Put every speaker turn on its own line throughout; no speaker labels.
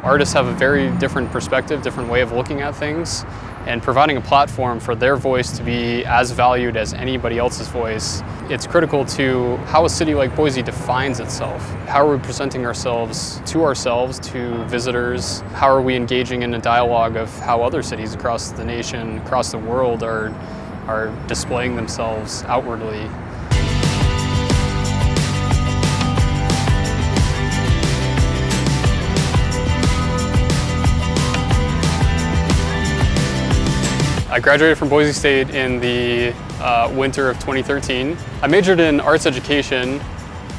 Artists have a very different perspective, different way of looking at things, and providing a platform for their voice to be as valued as anybody else's voice. It's critical to how a city like Boise defines itself. How are we presenting ourselves, to visitors? How are we engaging in a dialogue of how other cities across the nation, across the world are displaying themselves outwardly? I graduated from Boise State in the winter of 2013. I majored in arts education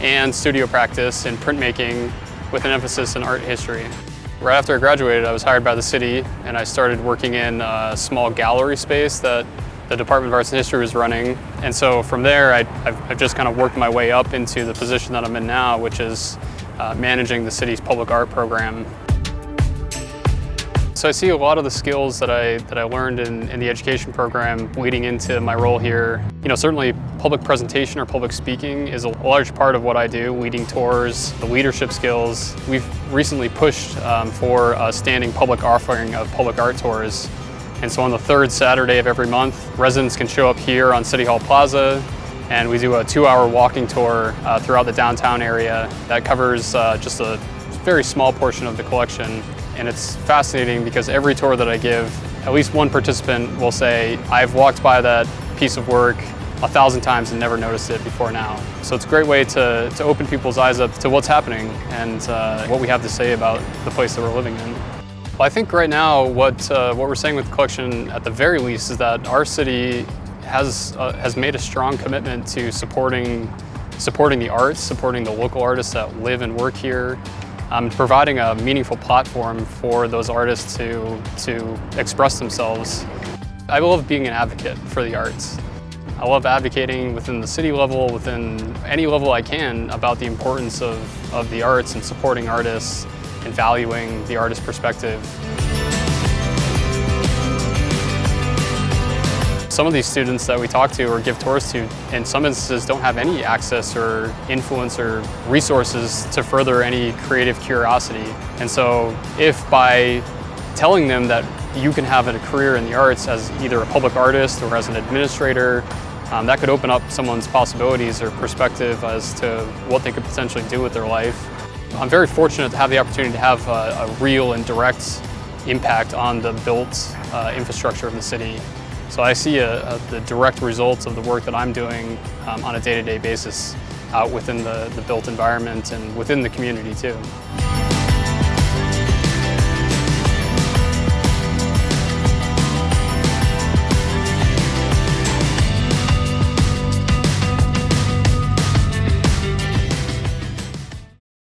and studio practice in printmaking with an emphasis in art history. Right after I graduated, I was hired by the city and I started working in a small gallery space that the Department of Arts and History was running. And so from there, I've just kind of worked my way up into the position that I'm in now, which is managing the city's public art program. So I see a lot of the skills that I learned in the education program leading into my role here. You know, certainly public presentation or public speaking is a large part of what I do, leading tours, the leadership skills. We've recently pushed for a standing public offering of public art tours. And so on the third Saturday of every month, residents can show up here on City Hall Plaza, and we do a 2-hour walking tour throughout the downtown area that covers just a very small portion of the collection. And it's fascinating because every tour that I give, at least one participant will say, I've walked by that piece of work 1,000 times and never noticed it before now. So it's a great way to open people's eyes up to what's happening and what we have to say about the place that we're living in. Well, I think right now what we're saying with the collection at the very least is that our city has made a strong commitment to supporting the arts, supporting the local artists that live and work here, providing a meaningful platform for those artists to express themselves. I love being an advocate for the arts. I love advocating within the city level, within any level I can, about the importance of the arts and supporting artists and valuing the artist perspective. Some of these students that we talk to or give tours to, in some instances, don't have any access or influence or resources to further any creative curiosity. And so if by telling them that you can have a career in the arts as either a public artist or as an administrator, that could open up someone's possibilities or perspective as to what they could potentially do with their life. I'm very fortunate to have the opportunity to have a real and direct impact on the built infrastructure of the city. So I see the direct results of the work that I'm doing on a day-to-day basis out within the built environment and within the community too.